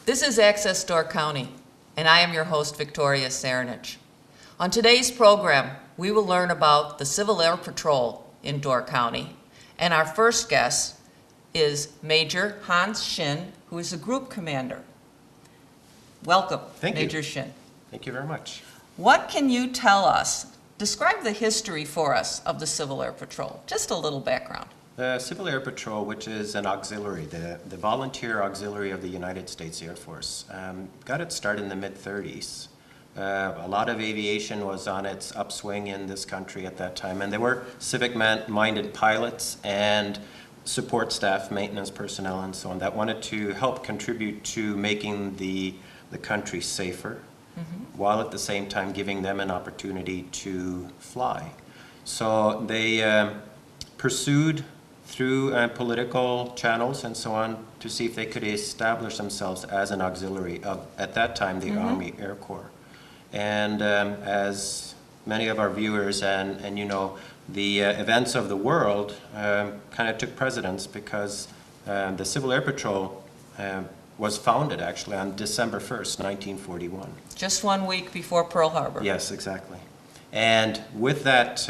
This is Access Door County, and I am your host, Victoria Cerinich. On today's program, we will learn about the Civil Air Patrol in Door County, and our first guest is Major Hans Shin, who is a group commander. Welcome, Major Shin. Thank you very much. What can you tell us? Describe the history for us of the Civil Air Patrol. Just a little background. The Civil Air Patrol, which is an auxiliary, the volunteer auxiliary of the United States Air Force, got its start in the mid-30s. A lot of aviation was on its upswing in this country at that time, and there were civic-minded pilots and support staff, maintenance personnel, and so on that wanted to help contribute to making the country safer, while at the same time giving them an opportunity to fly. So they pursued through political channels and so on to see if they could establish themselves as an auxiliary of, at that time, the Army Air Corps. And as many of our viewers and you know, the events of the world kind of took precedence because the Civil Air Patrol was founded actually on December 1st, 1941. Just 1 week before Pearl Harbor. Yes, exactly. And with that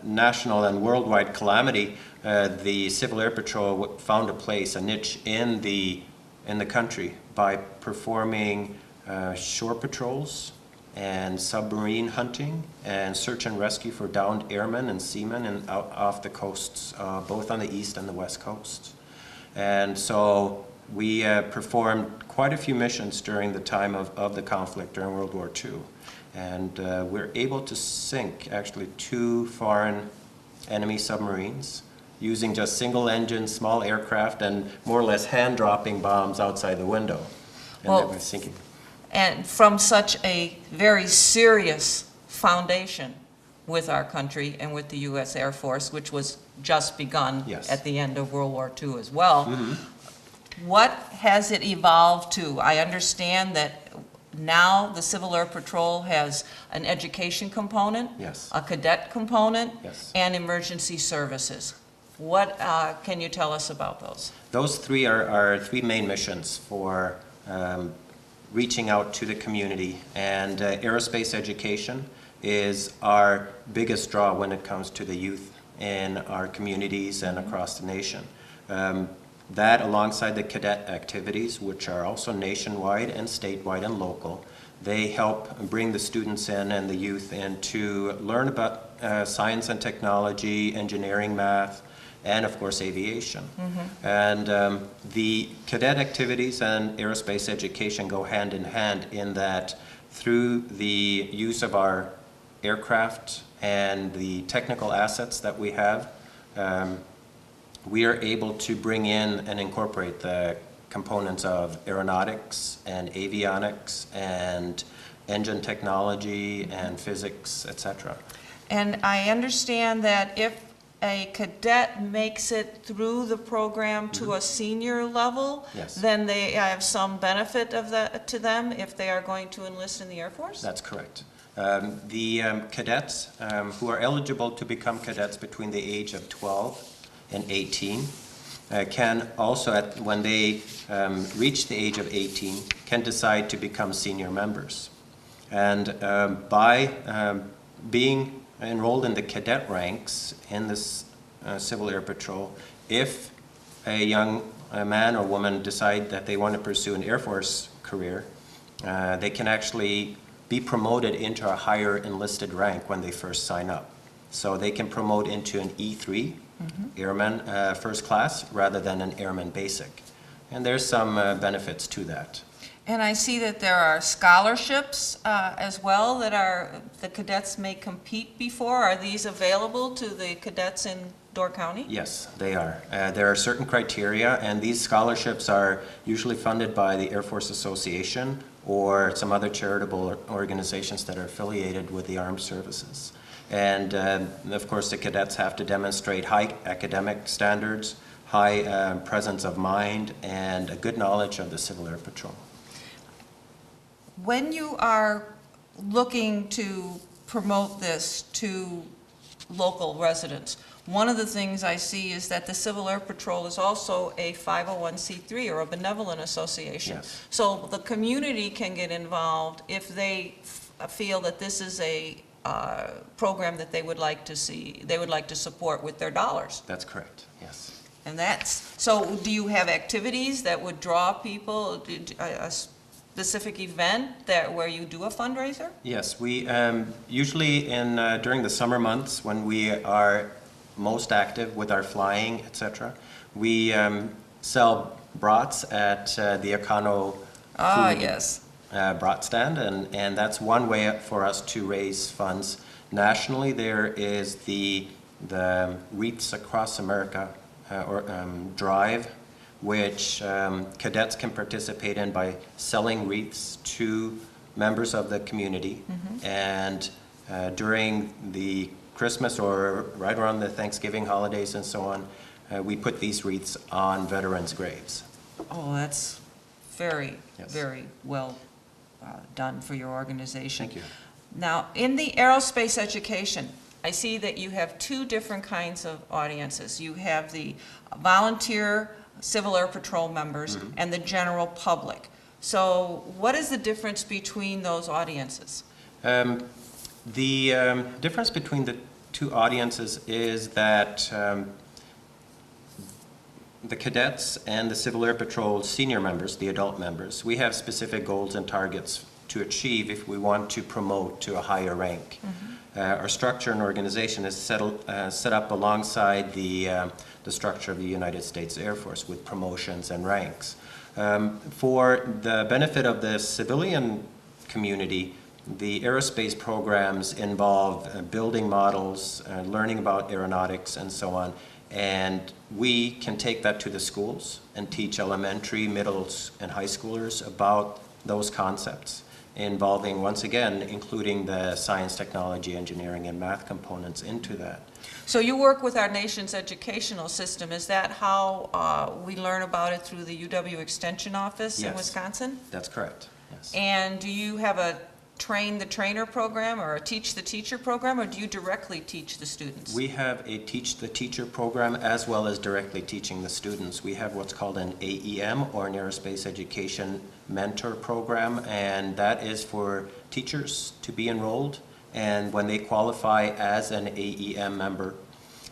national and worldwide calamity, the Civil Air Patrol found a place, a niche in the country by performing shore patrols and submarine hunting and search and rescue for downed airmen and seamen and out off the coasts, both on the east and the west coasts. And so we performed quite a few missions during the time of the conflict during World War II. And we're able to sink actually 2 foreign enemy submarines using just single engine, small aircraft, and more or less hand-dropping bombs outside the window. And they were sinking. And from such a very serious foundation with our country and with the U.S. Air Force, which was just begun at the end of World War II as well, what has it evolved to? I understand that now the Civil Air Patrol has an education component, a cadet component, and emergency services. What can you tell us about those? Those three are 3 main missions for reaching out to the community, and aerospace education is our biggest draw when it comes to the youth in our communities and across the nation. That alongside the cadet activities, which are also nationwide and statewide and local, they help bring the students in and the youth in to learn about science and technology, engineering, math, and of course aviation. And the cadet activities and aerospace education go hand in hand in that through the use of our aircraft and the technical assets that we have, we are able to bring in and incorporate the components of aeronautics and avionics and engine technology and physics, etc. And I understand that if a cadet makes it through the program to a senior level, then they have some benefit of that to them if they are going to enlist in the Air Force? That's correct. The cadets who are eligible to become cadets between the age of 12 and 18 can also, when they reach the age of 18, can decide to become senior members. And by being enrolled in the cadet ranks in this Civil Air Patrol, if a young man or woman decide that they want to pursue an Air Force career, they can actually be promoted into a higher enlisted rank when they first sign up. So they can promote into an E3, Airman First Class, rather than an Airman Basic. And there's some benefits to that. And I see that there are scholarships as well that the cadets may compete before. Are these available to the cadets in Door County? Yes, they are. There are certain criteria, and these scholarships are usually funded by the Air Force Association or some other charitable organizations that are affiliated with the armed services. And of course, the cadets have to demonstrate high academic standards, high presence of mind, and a good knowledge of the Civil Air Patrol. When you are looking to promote this to local residents. One of the things I see is that the Civil Air Patrol is also a 501c3 or a benevolent association. Yes. So the community can get involved if they feel that this is a program that they would like to see, they would like to support with their dollars. That's correct, yes. And so do you have activities that would draw people, a specific event where you do a fundraiser? Yes, we usually during the summer months when we are most active with our flying, etc., we sell brats at the Econo food Yes. brat stand, and that's one way for us to raise funds. Nationally, there is the Wreaths Across America drive, which cadets can participate in by selling wreaths to members of the community. Mm-hmm. And during the Christmas or right around the Thanksgiving holidays and so on, we put these wreaths on veterans' graves. Oh, that's very, Yes. very well done for your organization. Thank you. Now, in the aerospace education, I see that you have two different kinds of audiences. You have the volunteer Civil Air Patrol members Mm-hmm. and the general public. So what is the difference between those audiences? The difference between the two audiences is that the cadets and the Civil Air Patrol senior members, the adult members, we have specific goals and targets to achieve if we want to promote to a higher rank. Mm-hmm. Our structure and organization is set up alongside the structure of the United States Air Force with promotions and ranks. For the benefit of the civilian community, the aerospace programs involve building models, learning about aeronautics and so on, and we can take that to the schools and teach elementary, middle, and high schoolers about those concepts, involving, once again, including the science, technology, engineering, and math components into that. So you work with our nation's educational system. Is that how we learn about it through the UW Extension Office in Yes. Wisconsin? That's correct, yes. And do you have a train the trainer program or a teach the teacher program, or do you directly teach the students? We have a teach the teacher program as well as directly teaching the students. We have what's called an AEM, or an Aerospace Education Mentor Program, and that is for teachers to be enrolled, and when they qualify as an AEM member,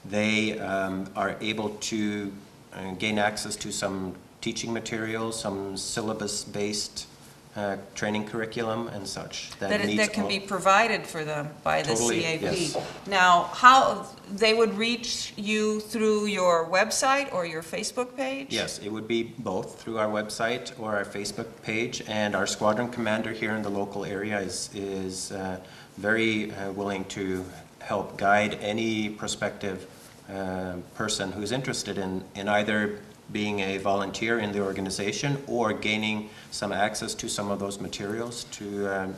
they are able to gain access to some teaching materials, some syllabus-based training curriculum and such that can be provided for them by the Totally, CAP. yes. Now, how they would reach you through your website or your Facebook page? Yes, it would be both through our website or our Facebook page, and our squadron commander here in the local area is very willing to help guide any prospective person who's interested in either being a volunteer in the organization or gaining some access to some of those materials to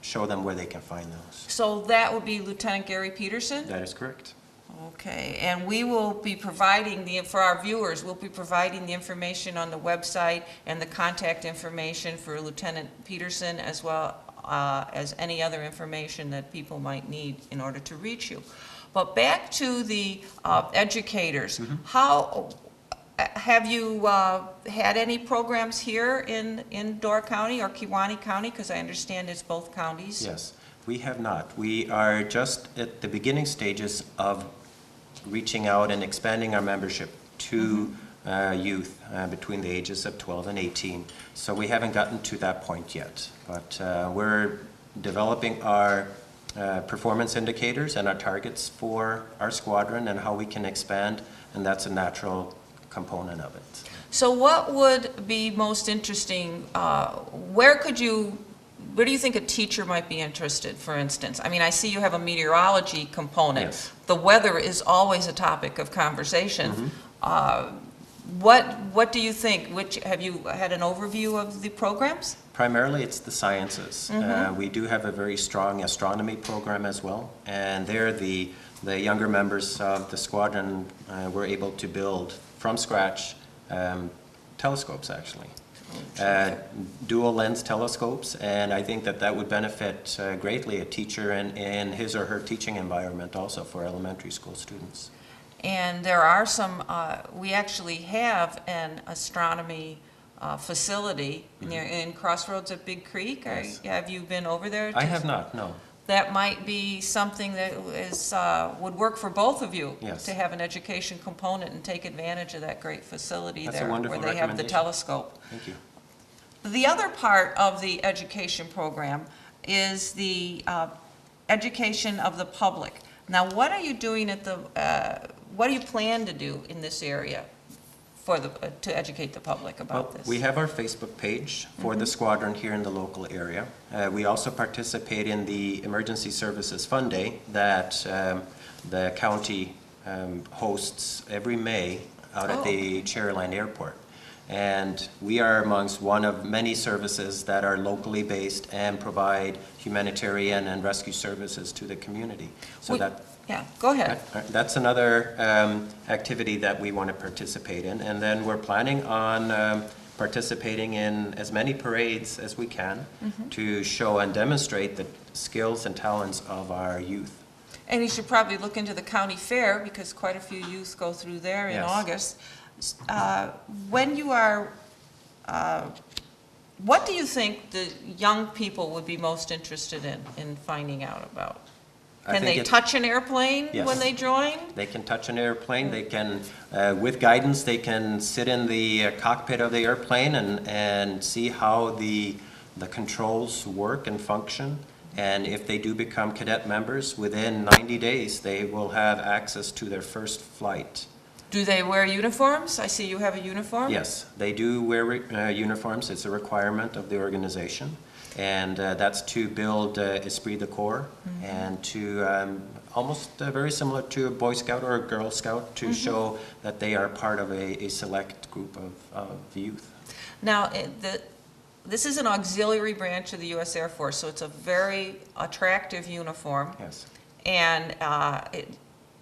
show them where they can find those. So that would be Lieutenant Gary Peterson? That is correct. Okay, and we will be providing for our viewers, we'll be providing the information on the website and the contact information for Lieutenant Peterson, as well as any other information that people might need in order to reach you. But back to the educators, Mm-hmm. how have you had any programs here in Door County or Kewaunee County? Because I understand it's both counties. Yes, we have not. We are just at the beginning stages of reaching out and expanding our membership to youth between the ages of 12 and 18. So we haven't gotten to that point yet, but we're developing our performance indicators and our targets for our squadron and how we can expand, and that's a natural component of it. So what would be most interesting, where do you think a teacher might be interested, for instance? I mean, I see you have a meteorology component. Yes. The weather is always a topic of conversation. Mm-hmm. What do you think? Have you had an overview of the programs? Primarily, it's the sciences. Mm-hmm. We do have a very strong astronomy program as well, and there the younger members of the squadron were able to build from scratch telescopes, actually. dual lens telescopes, and I think that that would benefit greatly a teacher in his or her teaching environment also for elementary school students. And there are some, we actually have an astronomy facility in Crossroads at Big Creek. Yes. Have you been over there? I have not, no. That might be something that is, would work for both of you. Yes. To have an education component and take advantage of that great facility That's a there wonderful where they have the recommendation. telescope. Thank you. The other part of the education program is the education of the public. Now, what are you doing at the, what do you plan to do in this area for the, to educate the public about this? We have our Facebook page for the squadron here in the local area. We also participate in the Emergency Services Fund Day that the county hosts every May out at the Cherryline Airport. And we are amongst one of many services that are locally based and provide humanitarian and rescue services to the community. So yeah, go ahead. that's another activity that we want to participate in. And then we're planning on participating in as many parades as we can to show and demonstrate the skills and talents of our youth. And you should probably look into the county fair because quite a few youth go through there in Yes. August. When you are, what do you think the young people would be most interested in finding out about? Can they touch an airplane Yes. when they join? They can touch an airplane. They can, with guidance, they can sit in the cockpit of the airplane and see how the controls work and function. And if they do become cadet members, within 90 days, they will have access to their first flight. Do they wear uniforms? I see you have a uniform. Yes, they do wear uniforms. It's a requirement of the organization. And that's to build esprit de corps and to almost very similar to a Boy Scout or a Girl Scout to show that they are part of a select group of youth. Now, this is an auxiliary branch of the U.S. Air Force, so it's a very attractive uniform. Yes. And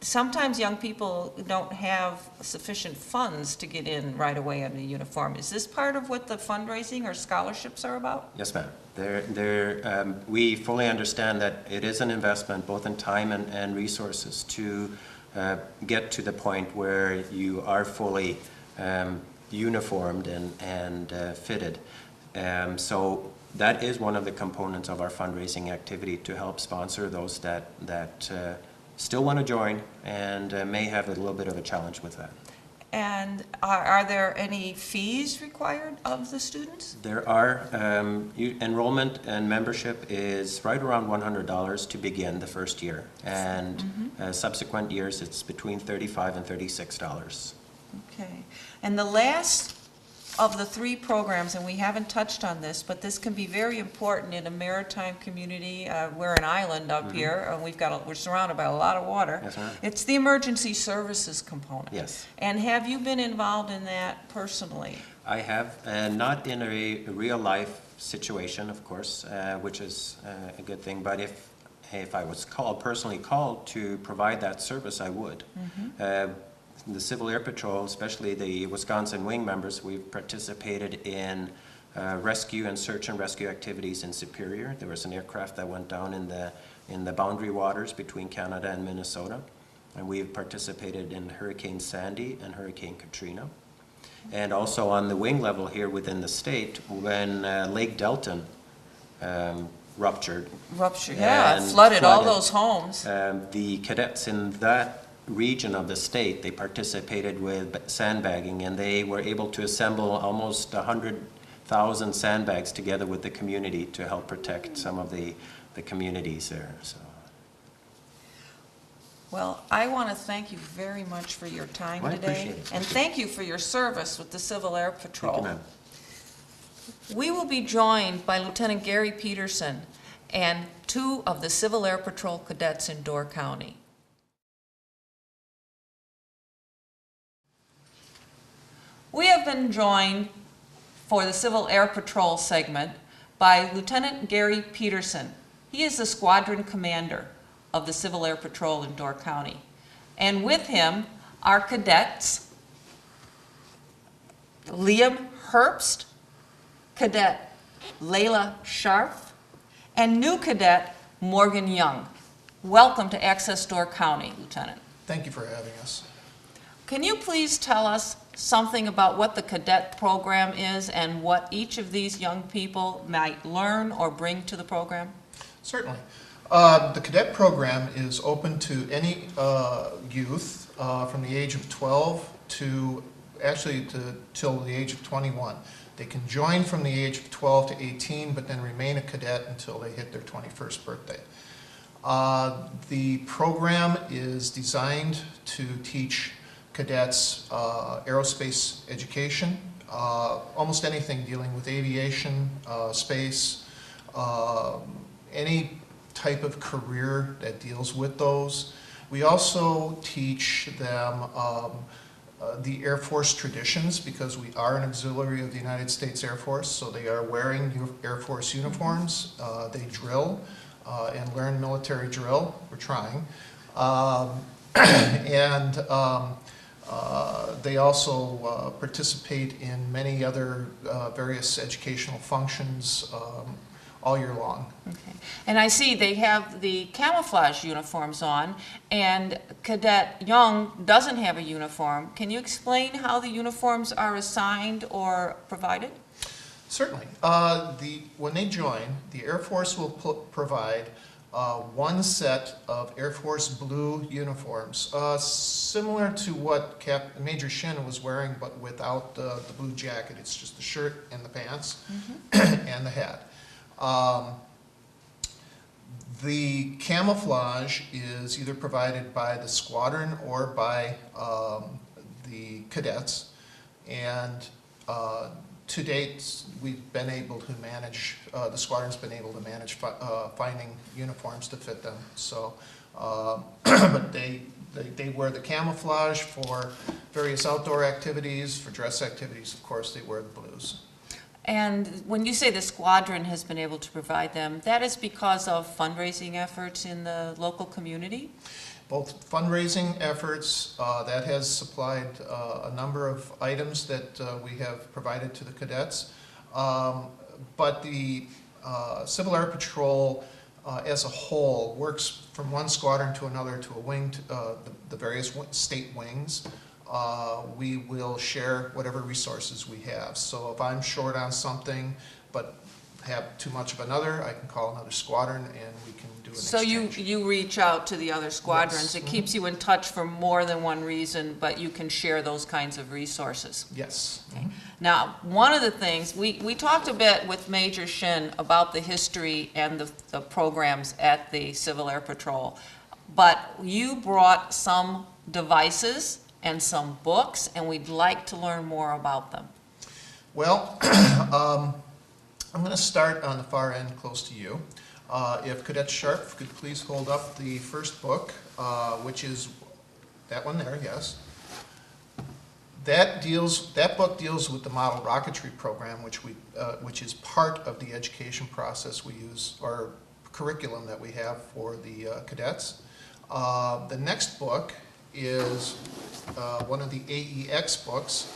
sometimes young people don't have sufficient funds to get in right away in the uniform. Is this part of what the fundraising or scholarships are about? Yes, ma'am. We fully understand that it is an investment both in time and resources to get to the point where you are fully uniformed and fitted. So that is one of the components of our fundraising activity to help sponsor those that still want to join and may have a little bit of a challenge with that. And are there any fees required of the students? There are. Enrollment and membership is right around $100 to begin the first year, and subsequent years it's between $35 and $36. Okay. And the last of the three programs, and we haven't touched on this, but this can be very important in a maritime community. We're an island up here, and we're surrounded by a lot of water. Yes, ma'am. It's the emergency services component. Yes. And have you been involved in that personally? I have, not in a real life situation, of course, which is a good thing, but if I was personally called to provide that service, I would. The Civil Air Patrol, especially the Wisconsin Wing members, we've participated in rescue and search and rescue activities in Superior. There was an aircraft that went down in the boundary waters between Canada and Minnesota. And we've participated in Hurricane Sandy and Hurricane Katrina. And also on the wing level here within the state, when Lake Delton ruptured. Yeah, it flooded all those homes. The cadets in that region of the state, they participated with sandbagging, and they were able to assemble almost 100,000 sandbags together with the community to help protect some of the communities there. So. Well, I want to thank you very much for your time today. I appreciate it. And thank you for your service with the Civil Air Patrol. Thank you, ma'am. We will be joined by Lieutenant Gary Peterson and two of the Civil Air Patrol cadets in Door County. We have been joined for the Civil Air Patrol segment by Lieutenant Gary Peterson. He is the squadron commander of the Civil Air Patrol in Door County. And with him are cadets Liam Herbst Cadet Layla Scharf, and new cadet Morgan Young. Welcome to Access Door County, Lieutenant. Thank you for having us. Can you please tell us something about what the cadet program is and what each of these young people might learn or bring to the program? Certainly. The cadet program is open to any youth from the age of 12 to till the age of 21. They can join from the age of 12 to 18, but then remain a cadet until they hit their 21st birthday. The program is designed to teach cadets aerospace education, almost anything dealing with aviation, space, any type of career that deals with those. We also teach them the Air Force traditions, because we are an auxiliary of the United States Air Force, so they are wearing Air Force uniforms. They drill and learn military drill. We're trying. They also participate in many other various educational functions all year long. Okay. And I see they have the camouflage uniforms on, and Cadet Young doesn't have a uniform. Can you explain how the uniforms are assigned or provided? Certainly. When they join, the Air Force will provide one set of Air Force blue uniforms, similar to what Major Shin was wearing, but without the blue jacket. It's just the shirt and the pants and the hat. The camouflage is either provided by the squadron or by the cadets, and to date we've been able to manage, the squadron's been able to manage finding uniforms to fit them. So, but they wear the camouflage for various outdoor activities. For dress activities, of course, they wear the blues. And when you say the squadron has been able to provide them, that is because of fundraising efforts in the local community? Both fundraising efforts, that has supplied a number of items that we have provided to the cadets. But the Civil Air Patrol as a whole works from one squadron to another to a wing, the various state wings. We will share whatever resources we have. So if I'm short on something but have too much of another, I can call another squadron and we can do an exchange. So you reach out to the other squadrons. Yes. It keeps you in touch for more than one reason, but you can share those kinds of resources. Yes. Okay. Now, one of the things, we talked a bit with Major Shin about the history and the programs at the Civil Air Patrol, but you brought some devices and some books, and we'd like to learn more about them. Well, I'm going to start on the far end close to you. If Cadet Sharp could please hold up the first book, which is that one there, yes. That book deals with the model rocketry program, which is part of the education process we use, or curriculum that we have for the cadets. The next book is one of the AEX books.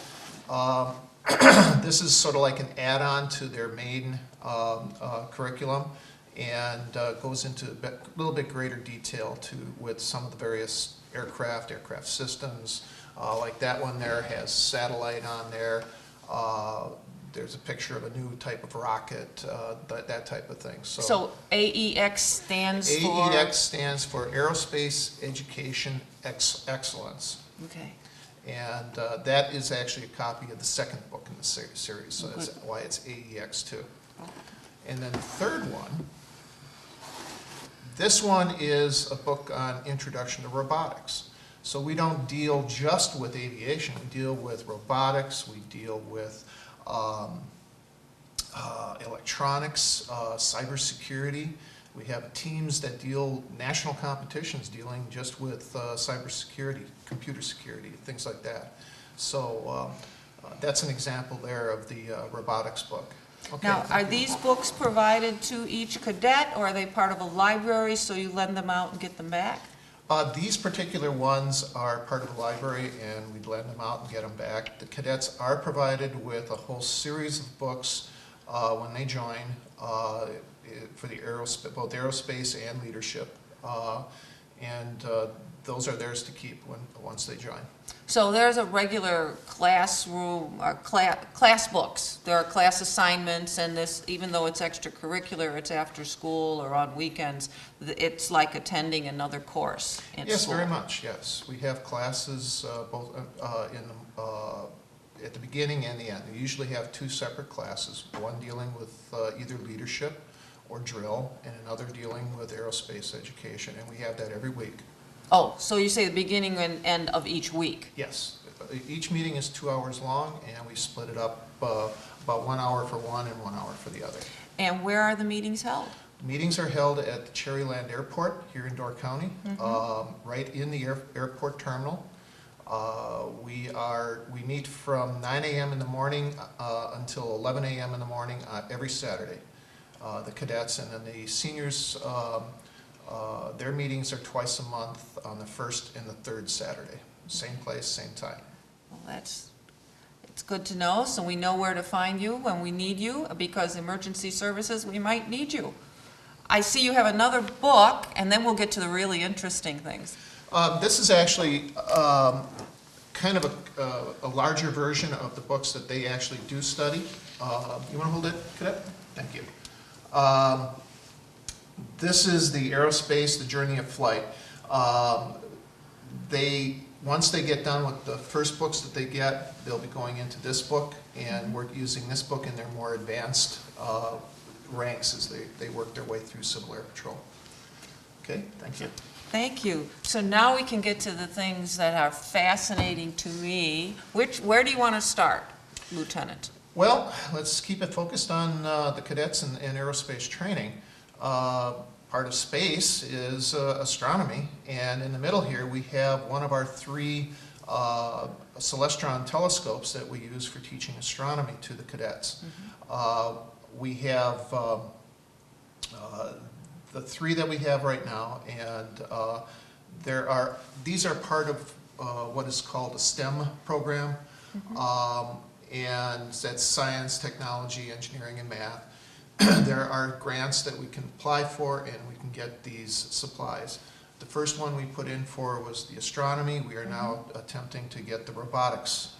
This is sort of like an add-on to their main curriculum, and goes into a little bit greater detail with some of the various aircraft systems. Like that one there has satellite on there. There's a picture of a new type of rocket, that type of thing. So AEX stands for? AEX stands for Aerospace Education Excellence. Okay. And that is actually a copy of the second book in the series, so that's why it's AEX2. And then the third one, this one is a book on Introduction to Robotics. So we don't deal just with aviation, we deal with robotics, we deal with electronics, cybersecurity. We have teams that deal, national competitions dealing just with cybersecurity, computer security, things like that. So that's an example there of the robotics book. Okay, now, are these books provided to each cadet, or are they part of a library, so you lend them out and get them back? These particular ones are part of the library, and we'd lend them out and get them back. The cadets are provided with a whole series of books when they join for the both aerospace and leadership. And those are theirs to keep once they join. So there's a regular classroom, or class books. There are class assignments, and this, even though it's extracurricular, it's after school or on weekends, it's like attending another course in Yes, school. very much, yes. We have classes both at the beginning and the end. We usually have two separate classes, one dealing with either leadership or drill, and another dealing with aerospace education, and we have that every week. Oh, so you say the beginning and end of each week? Yes. Each meeting is 2 hours long, and we split it up about 1 hour for one and 1 hour for the other. And where are the meetings held? Meetings are held at the Cherryland Airport here in Door County, right in the airport terminal. We meet from 9 a.m. in the morning until 11 a.m. in the morning every Saturday. The cadets and then the seniors, their meetings are twice a month on the first and the third Saturday. Same place, same time. Well, it's good to know, so we know where to find you when we need you, because emergency services, we might need you. I see you have another book, and then we'll get to the really interesting things. This is actually kind of a larger version of the books that they actually do study. You want to hold it, Cadet? Thank you. This is the aerospace, the journey of flight. Once they get done with the first books that they get, they'll be going into this book, and we're using this book in their more advanced ranks as they work their way through Civil Air Patrol. Okay, thank you. Thank you. So now we can get to the things that are fascinating to me. Where do you want to start, Lieutenant? Well, let's keep it focused on the cadets and aerospace training. Part of space is astronomy, and in the middle here we have one of our 3 Celestron telescopes that we use for teaching astronomy to the cadets. We have the 3 that we have right now, and these are part of what is called a STEM program, and that's science, technology, engineering, and math. There are grants that we can apply for, and we can get these supplies. The first one we put in for was the astronomy. We are now attempting to get the robotics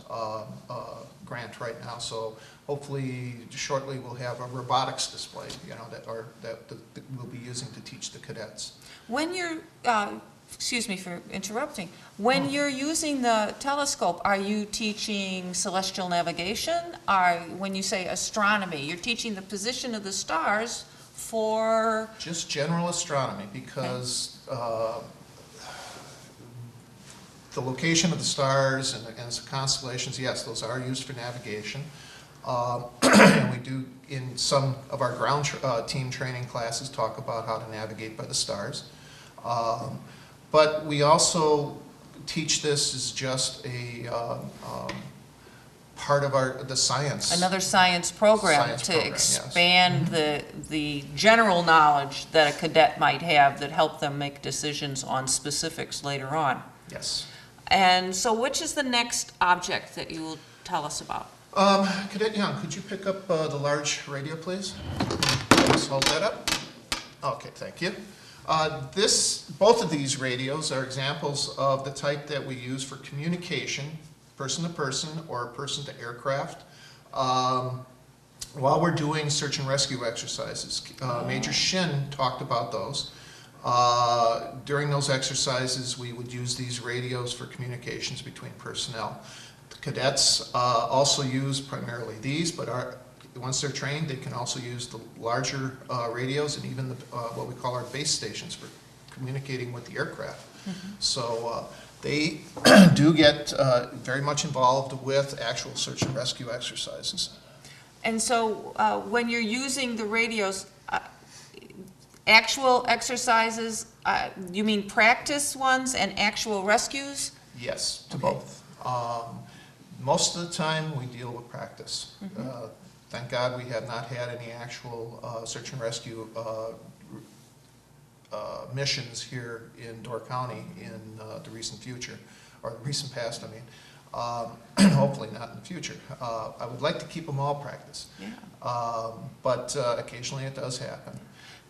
grant right now. So hopefully shortly we'll have a robotics display, that we'll be using to teach the cadets. When you're, excuse me for interrupting, when you're using the telescope, are you teaching celestial navigation? When you say astronomy, you're teaching the position of the stars for? Just general astronomy, because the location of the stars and the constellations, yes, those are used for navigation. And we do, in some of our ground team training classes, talk about how to navigate by the stars. But we also teach this as just a part of the science. Another science program to expand the general knowledge that a cadet might have that help them make decisions on specifics later on. Yes. And so which is the next object that you will tell us about? Cadet Young, could you pick up the large radio, please? Just hold that up. Okay, thank you. Both of these radios are examples of the type that we use for communication, person to person or person to aircraft, while we're doing search and rescue exercises. Major Shin talked about those. During those exercises, we would use these radios for communications between personnel. The cadets also use primarily these, but once they're trained, they can also use the larger radios and even what we call our base stations for communicating with the aircraft. So they do get very much involved with actual search and rescue exercises. And so when you're using the radios, actual exercises, you mean practice ones and actual rescues? Yes, to both. Most of the time we deal with practice. Thank God we have not had any actual search and rescue missions here in Door County in the recent future, or recent past, I mean. hopefully not in the future. I would like to keep them all practice. Yeah. But occasionally it does happen.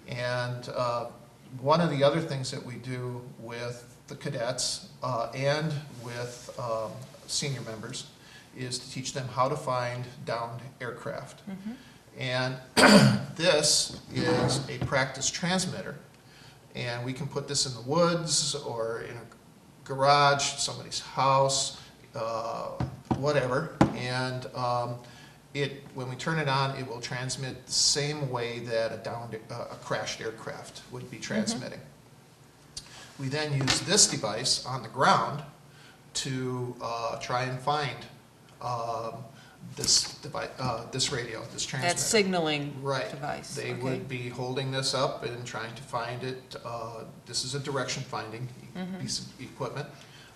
And one of the other things that we do with the cadets and with senior members is to teach them how to find downed aircraft. Mm-hmm. And this is a practice transmitter. And we can put this in the woods or in a garage, somebody's house, whatever. And when we turn it on, it will transmit the same way that a crashed aircraft would be transmitting. Mm-hmm. We then use this device on the ground to try and find this device, this radio, this transmitter. That signaling right. device. They okay. would be holding this up and trying to find it. This is a direction finding piece of equipment.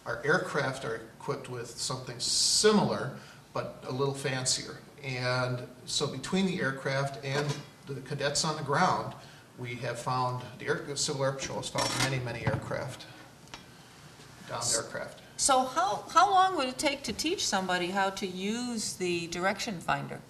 Our aircraft are equipped with something similar, but a little fancier. And so between the aircraft and the cadets on the ground, we have found, the Civil Air Patrol has found many, many aircraft, downed aircraft. So how long would it take to teach somebody how to use the direction finder?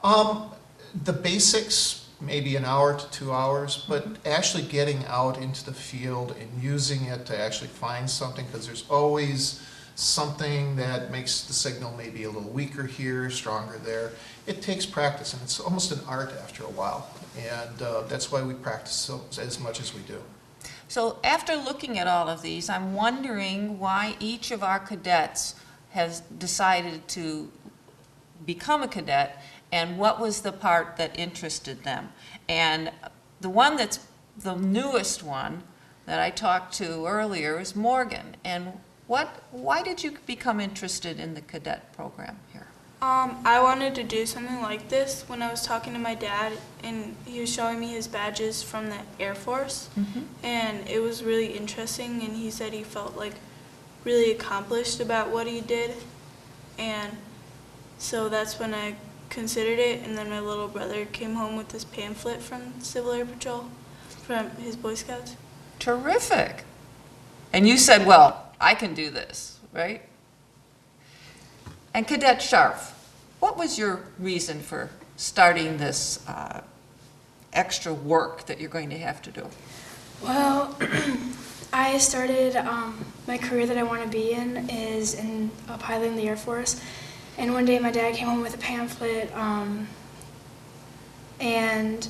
The basics, maybe an hour to 2 hours, but actually getting out into the field and using it to actually find something, because there's always something that makes the signal maybe a little weaker here, stronger there. It takes practice, and it's almost an art after a while, and that's why we practice as much as we do. So after looking at all of these, I'm wondering why each of our cadets has decided to become a cadet, and what was the part that interested them. And the one that's the newest one that I talked to earlier is Morgan. And why did you become interested in the cadet program here? I wanted to do something like this when I was talking to my dad, and he was showing me his badges from the Air Force, and it was really interesting, and he said he felt like really accomplished about what he did, and so that's when I considered it. And then my little brother came home with this pamphlet from Civil Air Patrol, from his Boy Scouts. Terrific. And you said, well, I can do this, right? And Cadet Scharf, what was your reason for starting this extra work that you're going to have to do? Well, I started my career that I want to be in is in piloting the Air Force. And one day my dad came home with a pamphlet and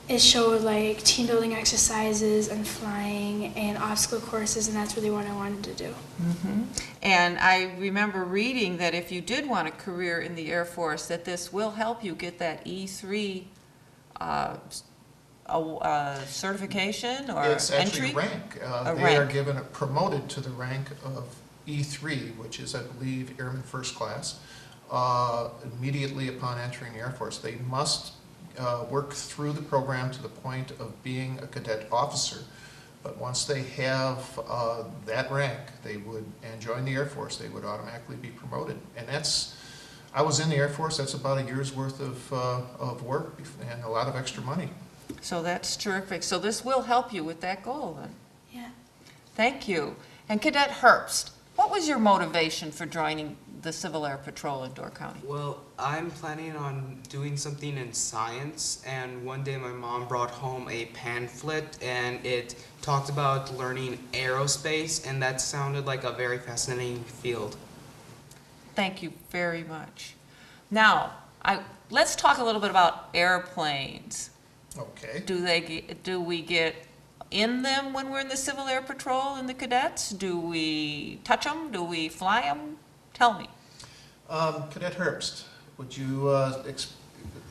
it showed like team building exercises and flying and obstacle courses, and that's really what I wanted to do. And I remember reading that if you did want a career in the Air Force, that this will help you get that E3 certification or it's actually entry? a rank. They are given promoted to the rank of E3, which is, I believe, Airman First Class. Immediately upon entering the Air Force, they must work through the program to the point of being a cadet officer. But once they have that rank, and join the Air Force, they would automatically be promoted. And I was in the Air Force, that's about a year's worth of work and a lot of extra money. So that's terrific. So this will help you with that goal then. Yeah. Thank you. And Cadet Herbst, what was your motivation for joining the Civil Air Patrol in Door County? Well, I'm planning on doing something in science, and one day my mom brought home a pamphlet, and it talked about learning aerospace, and that sounded like a very fascinating field. Thank you very much. Now, let's talk a little bit about airplanes. Okay. Do we get in them when we're in the Civil Air Patrol and the cadets? Do we touch them? Do we fly them? Tell me. Cadet Herbst, would you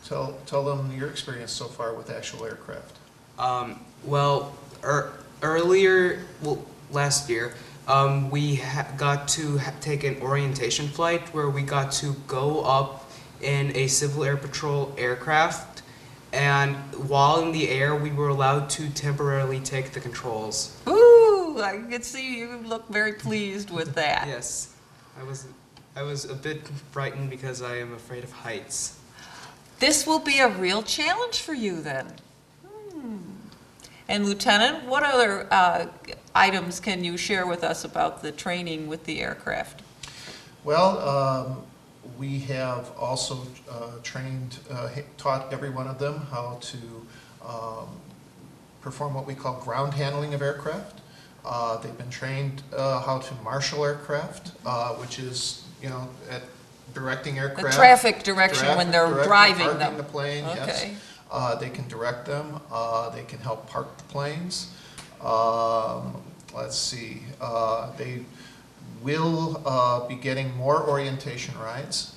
tell them your experience so far with actual aircraft? Last year, we got to take an orientation flight where we got to go up in a Civil Air Patrol aircraft, and while in the air, we were allowed to temporarily take the controls. Ooh, I can see you look very pleased with that. Yes, I was a bit frightened because I am afraid of heights. This will be a real challenge for you then. And Lieutenant, what other items can you share with us about the training with the aircraft? Well, we have also taught every one of them how to perform what we call ground handling of aircraft. They've been trained how to marshal aircraft, which is, at directing The aircraft. traffic direction when they're directing, driving parking them. the plane, yes. Okay. They can direct them. They can help park the planes. Let's see. They will be getting more orientation rides.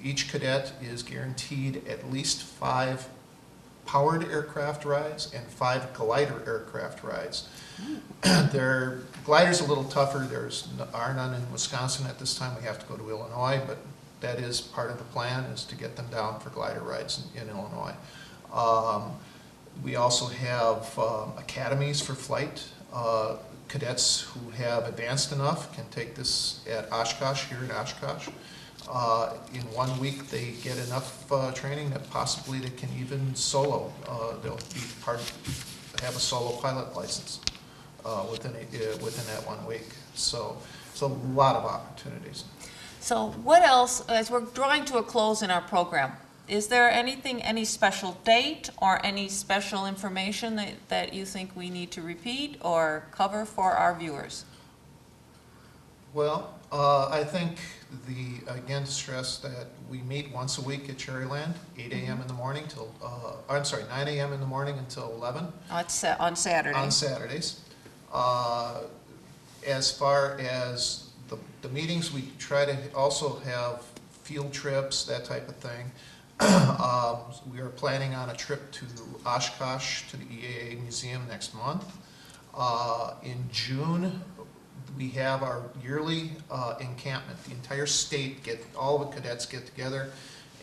Each cadet is guaranteed at least 5 powered aircraft rides and 5 glider aircraft rides. Their glider's a little tougher. There are none in Wisconsin at this time. We have to go to Illinois, but that is part of the plan, is to get them down for glider rides in Illinois. We also have academies for flight. Cadets who have advanced enough can take this at Oshkosh, here at Oshkosh. In 1 week, they get enough training that possibly they can even solo. They'll be have a solo pilot license within that 1 week. So it's a lot of opportunities. So what else, as we're drawing to a close in our program, is there anything, any special date or any special information that you think we need to repeat or cover for our viewers? Well, I think again, to stress that we meet once a week at Cherryland, 8 a.m. in the morning till, 9 a.m. in the morning until 11. On Saturday. On Saturdays. As far as the meetings, we try to also have field trips, that type of thing. We are planning on a trip to Oshkosh to the EAA Museum next month. In June, we have our yearly encampment. The entire state, all the cadets get together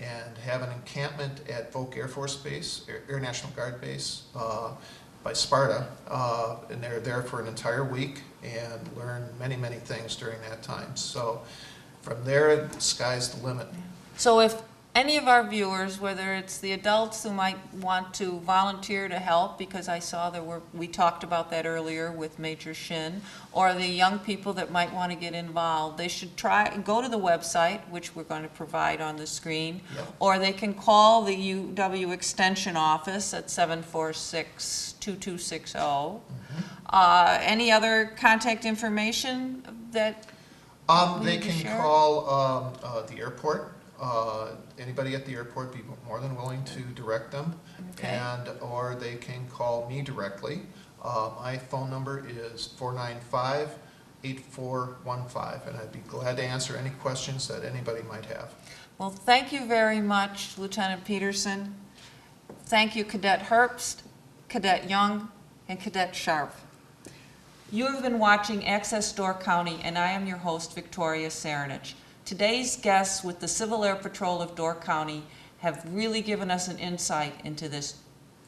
and have an encampment at Volk Air Force Base, Air National Guard Base by Sparta. And they're there for an entire week and learn many, many things during that time. So from there, the sky's the limit. So if any of our viewers, whether it's the adults who might want to volunteer to help, because I saw we talked about that earlier with Major Shin, or the young people that might want to get involved, they should go to the website, which we're going to provide on the screen, Yep. or they can call the UW Extension office at 746-2260. Any other contact information that we They need to can share? call the airport. Anybody at the airport be more than willing to direct them, Okay. or they can call me directly. My phone number is 495-8415, and I'd be glad to answer any questions that anybody might have. Well, thank you very much, Lieutenant Peterson. Thank you, Cadet Herbst, Cadet Young, and Cadet Sharp. You have been watching Access Door County, and I am your host, Victoria Cerinich. Today's guests with the Civil Air Patrol of Door County have really given us an insight into this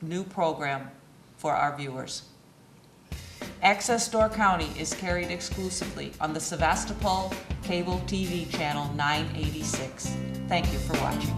new program for our viewers. Access Door County is carried exclusively on the Sevastopol Cable TV channel 986. Thank you for watching.